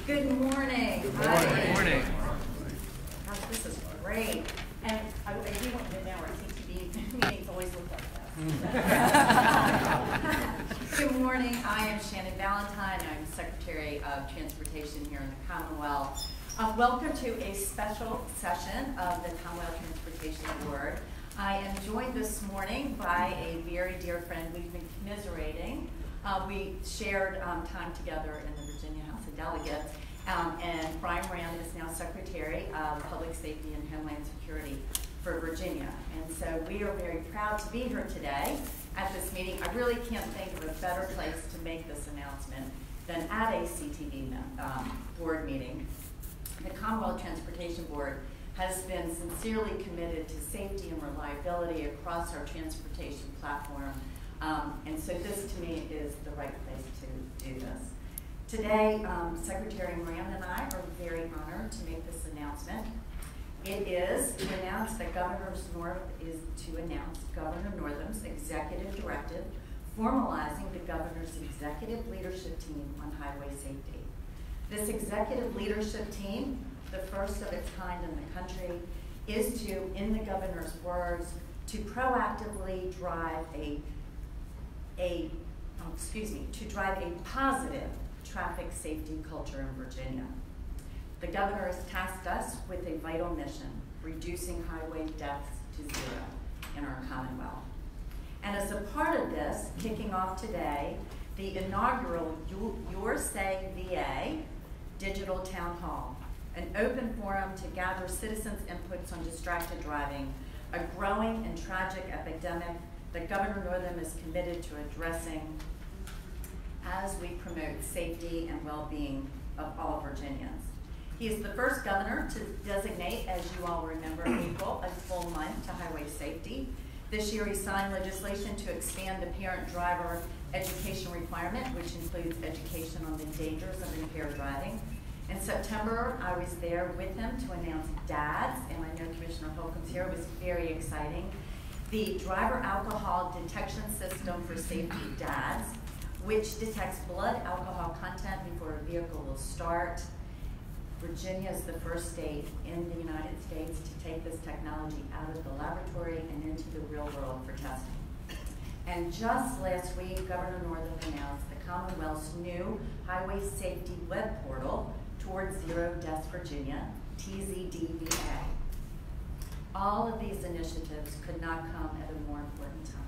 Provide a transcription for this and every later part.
Good morning. Good morning. Good morning. Gosh, this is great. And I do want to know our TTB meetings always look like this. Good morning. I am Shannon Valentine. I'm Secretary of Transportation here in the Commonwealth. Welcome to a special session of the Commonwealth Transportation Board. I am joined this morning by a very dear friend. We've been commiserating. We shared time together in the Virginia House of Delegates, and Moran is now Secretary of Public Safety and Homeland Security for Virginia. And so we are very proud to be here today at this meeting. I really can't think of a better place to make this announcement than at a CTV board meeting. The Commonwealth Transportation Board has been sincerely committed to safety and reliability across our transportation platform. And so this, to me, is the right place to do this. Today, Secretary Moran and I are very honored to make this announcement. It is to announce that Governor Northam's executive directive formalizing the governor's executive leadership team on highway safety. This executive leadership team, the first of its kind in the country, is to, in the governor's words, to proactively drive a positive traffic safety culture in Virginia. The governor has tasked us with a vital mission, reducing highway deaths to zero in our Commonwealth. And as a part of this, kicking off today, the inaugural Your Say VA Digital Town Hall, an open forum to gather citizens' inputs on distracted driving, a growing and tragic epidemic that Governor Northam is committed to addressing as we promote safety and well-being of all Virginians. He is the first governor to designate, as you all remember, April, a full month to highway safety. This year he signed legislation to expand the parent-driver education requirement, which includes education on the dangers of impaired driving. In September, I was there with him to announce DADS, and I know Commissioner Holcomb's here. It was very exciting. The driver alcohol detection system for safety, DADS, which detects blood alcohol content before a vehicle will start. Virginia is the first state in the United States to take this technology out of the laboratory and into the real world for testing. And just last week, Governor Northam announced the Commonwealth's new highway safety web portal, Towards Zero Deaths Virginia, TZDVA. All of these initiatives could not come at a more important time.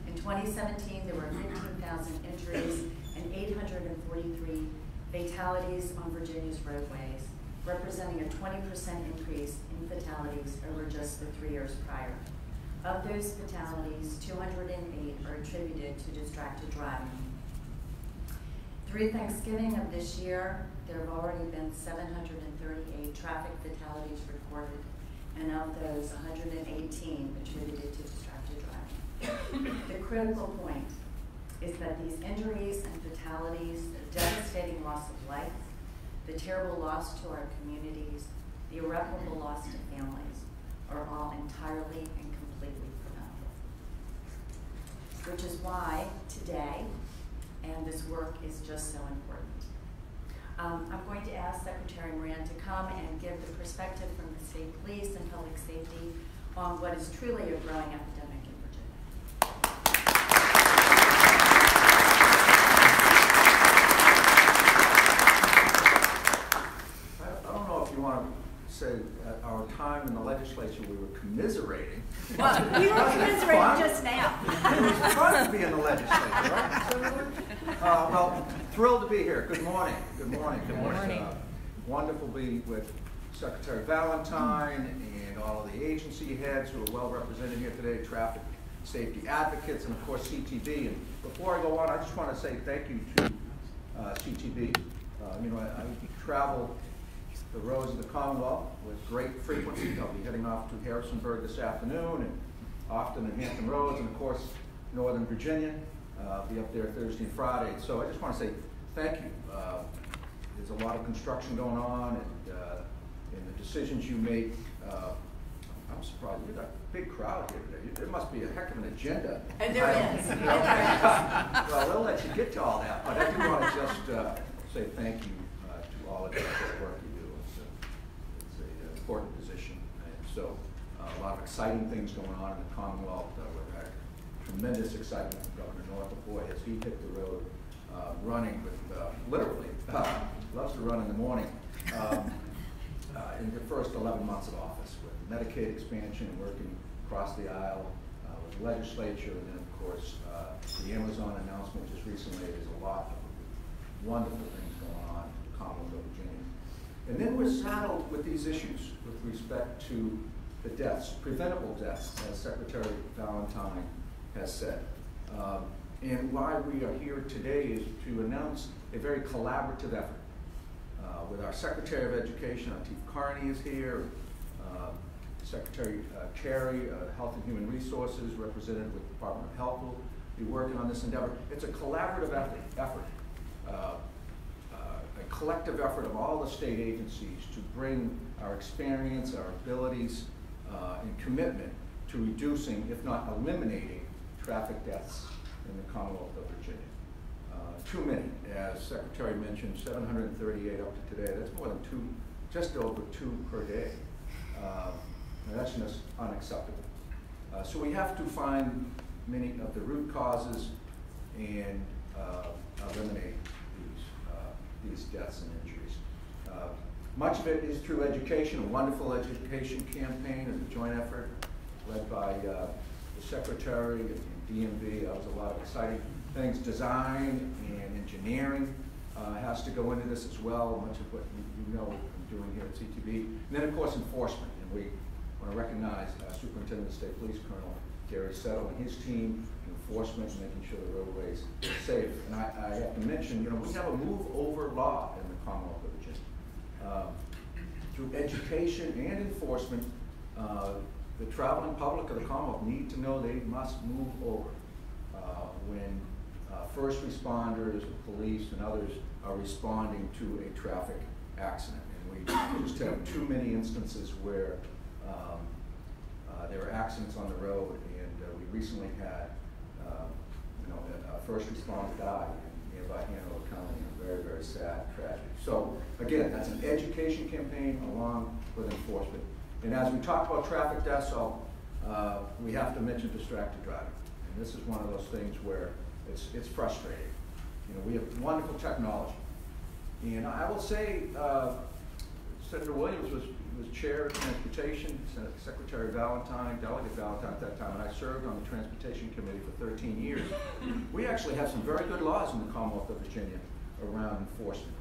In 2017, there were 15,000 injuries and 843 fatalities on Virginia's roadways, representing a 20% increase in fatalities over just the 3 years prior. Of those fatalities, 208 are attributed to distracted driving. Through Thanksgiving of this year, there have already been 738 traffic fatalities recorded, and of those, 118 attributed to distracted driving. The critical point is that these injuries and fatalities, the devastating loss of life, the terrible loss to our communities, the irreparable loss to families, are all entirely and completely preventable. Which is why today, and this work is just so important. I'm going to ask Secretary Moran to come and give the perspective from the state police and public safety on what is truly a growing epidemic in Virginia. I don't know if you want to say at our time in the legislature we were commiserating. Well, we were commiserating just now. It was fun to be in the legislature, right? Well, thrilled to be here. Good morning. Good morning. Good morning. Wonderful to be with Secretary Valentine and all of the agency heads who are well represented here today, traffic safety advocates, and of course CTB. And before I go on, I just want to say thank you to CTB. I travel the roads of the Commonwealth with great frequency. I'll be heading off to Harrisonburg this afternoon, and often in Hampton Roads, and of course Northern Virginia. I'll be up there Thursday and Friday. So I just want to say thank you. There's a lot of construction going on, and the decisions you make. I'm surprised. We've got a big crowd here today. There must be a heck of an agenda. And there is. Well, we'll let you get to all that, but I do want to just say thank you to all of exciting things going on in the Commonwealth. We've had tremendous excitement from Governor Northam. Boy, has he hit the road running with, literally, loves to run in the morning, in the first 11 months of office, with Medicaid expansion and working across the aisle with the legislature, and then, of course, the Amazon announcement just recently. There's a lot of wonderful things going on in the Commonwealth of Virginia. And then we're saddled with these issues with respect to the deaths, preventable deaths, as Secretary Valentine has said. And why we are here today is to announce a very collaborative effort with our Secretary of Education. Atif Carney is here, Secretary Carey, Health and Human Resources, representative with the Department of Health, will be working on this endeavor. It's a collaborative effort, a collective effort of all the state agencies to bring our experience, our abilities, and commitment to reducing, if not eliminating, traffic deaths in the Commonwealth of Virginia. Too many, as Secretary mentioned, 738 up to today. That's more than just over 2 per day. And that's just unacceptable. So we have to find many of the root causes and eliminate these deaths and injuries. Much of it is through education. A wonderful education campaign is a joint effort led by the Secretary and DMV. That was a lot of exciting things. Design and engineering has to go into this as well, much of what you know I'm doing here at CTV. And then, of course, enforcement. And we want to recognize Superintendent of State Police Colonel Gary Settle and his team, enforcement, and making sure the roadways are safe. And I have to mention, we have a move-over law in the Commonwealth of Virginia. Through education and enforcement, the traveling public of the Commonwealth need to know they must move over when first responders, police, and others are responding to a traffic accident. And we just have too many instances where there are accidents on the road, and we recently had a first responder die in nearby Hanover County, a very, very sad tragedy. So again, that's an education campaign along with enforcement. And as we talk about traffic deaths, we have to mention distracted driving. And this is one of those things where it's frustrating. We have wonderful technology. And I will say, Senator Williams was chair of transportation, Secretary Valentine, Delegate Valentine at that time, and I served on the Transportation Committee for 13 years. We actually have some very good laws in the Commonwealth of Virginia around enforcement.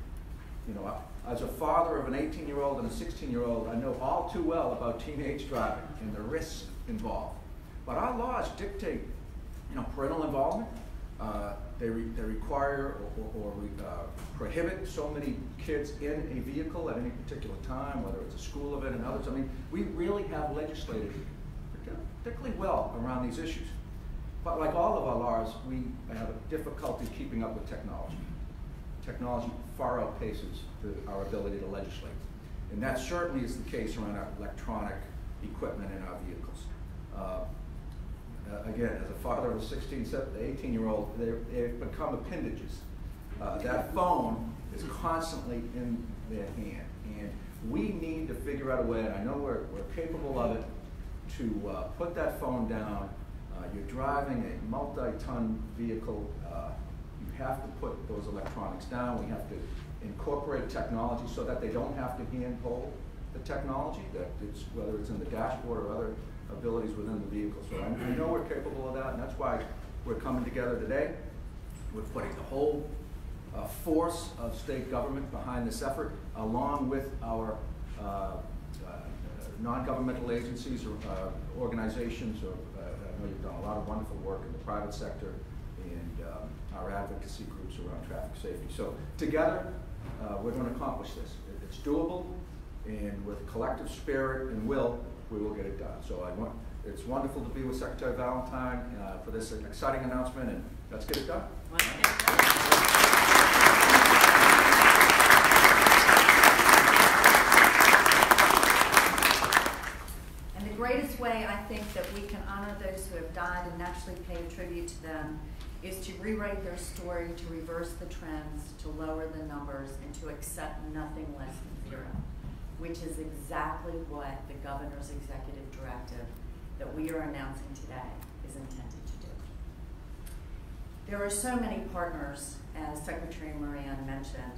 As a father of an 18-year-old and a 16-year-old, I know all too well about teenage driving and the risks involved. But our laws dictate, parental involvement. They require or prohibit so many kids in a vehicle at any particular time, whether it's a school event and others. I mean, we really have legislated particularly well around these issues. But like all of our laws, we have a difficulty keeping up with technology. Technology far outpaces our ability to legislate. And that certainly is the case around our electronic equipment in our vehicles. Again, as a father of a 16, 18-year-old, they've become appendages. That phone is constantly in their hand. And we need to figure out a way, and I know we're capable of it, to put that phone down. You're driving a multi-ton vehicle. You have to put those electronics down. We have to incorporate technology so that they don't have to hand-hold the technology, whether it's in the dashboard or other abilities within the vehicle. So I know we're capable of that, and that's why we're coming together today. We're putting the whole force of state government behind this effort, along with our non-governmental agencies or organizations. I know you've done a lot of wonderful work in the private sector, and our advocacy groups around traffic safety. So together, we're going to accomplish this. It's doable, and with collective spirit and will, we will get it done. So it's wonderful to be with Secretary Valentine for this exciting announcement, and let's get it done. And the greatest way I think that we can honor those who have died and naturally pay tribute to them is to rewrite their story, to reverse the trends, to lower the numbers, and to accept nothing less than zero, which is exactly what the governor's executive directive that we are announcing today is intended to do. There are so many partners, as Secretary Moran mentioned.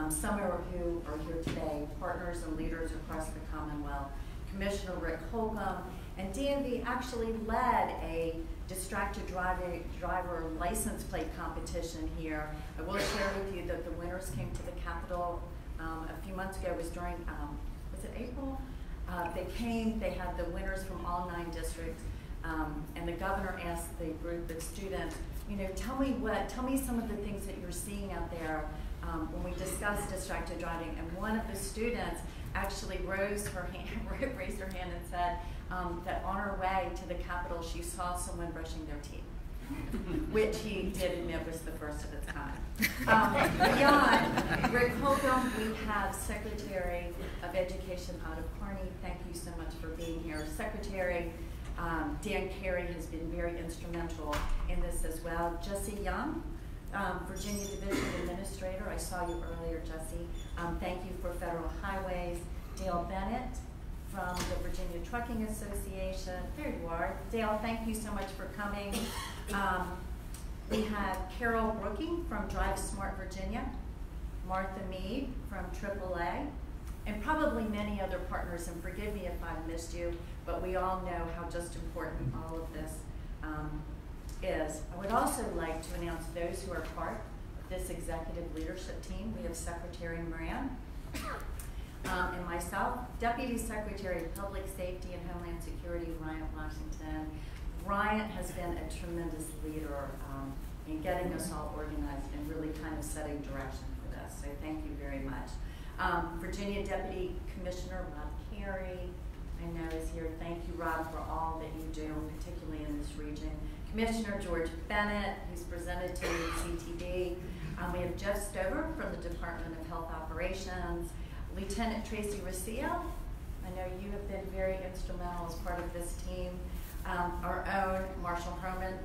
Some who are here today, partners and leaders across the Commonwealth. Commissioner Rick Holcomb, and DMV actually led a distracted driver license plate competition here. I will share with you that the winners came to the Capitol a few months ago. It was during, was it April? They had the winners from all 9 districts, and the governor asked the group of students, you know, tell me some of the things that you're seeing out there when we discussed distracted driving. And one of the students actually raised her hand and said that on her way to the Capitol, she saw someone brushing their teeth, which he did admit was the first of its kind. Beyond Rick Holcomb, we have Secretary of Education out of Kearney. Thank you so much for being here. Secretary Dan Carey has been very instrumental in this as well. Jesse Young, Virginia Division Administrator. I saw you earlier, Jesse. Thank you for Federal Highways. Dale Bennett from the Virginia Trucking Association. There you are. Dale, thank you so much for coming. We have Carol Brooking from Drive Smart Virginia, Martha Mead from AAA, and probably many other partners, and forgive me if I've missed you, but we all know how just important all of this is. I would also like to announce those who are part of this executive leadership team. We have Secretary Moran and myself, Deputy Secretary of Public Safety and Homeland Security, Ryan Washington. Ryan has been a tremendous leader in getting us all organized and really kind of setting direction for this, so thank you very much. Virginia Deputy Commissioner Rob Carey, I know is here. Thank you, Rob, for all that you do, particularly in this region. Commissioner George Bennett, who's presented to CTV. We have Jeff Stover from the Department of Health Operations. Lieutenant Tracy Rocio, I know you have been very instrumental as part of this team. Our own Marshall Herman,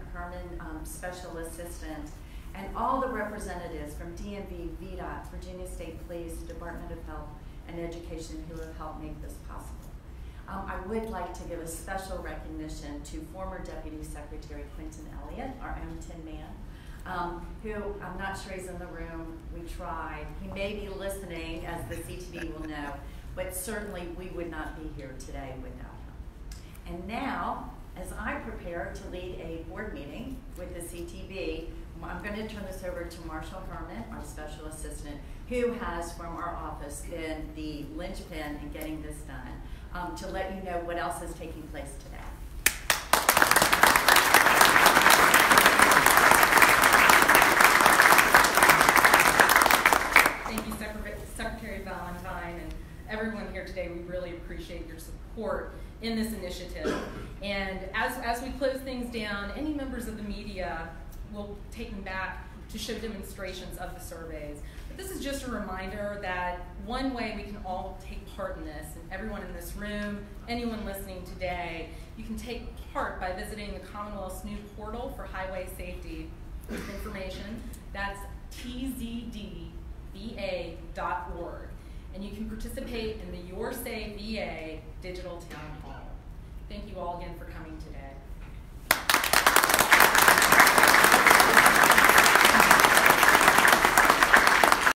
Special Assistant, and all the representatives from DMV, VDOT, Virginia State Police, Department of Health and Education who have helped make this possible. I would like to give a special recognition to former Deputy Secretary Quentin Elliott, our own Tin Man, who I'm not sure he's in the room. We tried. He may be listening, as the CTV will know, but certainly we would not be here today without him. And now, as I prepare to lead a board meeting with the CTV, I'm going to turn this over to Marshall Herman, our Special Assistant, who has, from our office, been the linchpin in getting this done, to let you know what else is taking place today. Thank you, Secretary Valentine, and everyone here today. We really appreciate your support in this initiative. And as we close things down, any members of the media will take them back to show demonstrations of the surveys. But this is just a reminder that one way we can all take part in this, and everyone in this room, anyone listening today, you can take part by visiting the Commonwealth's new portal for highway safety information. That's tzdva.org. And you can participate in the Your Say VA digital town hall. Thank you all again for coming today.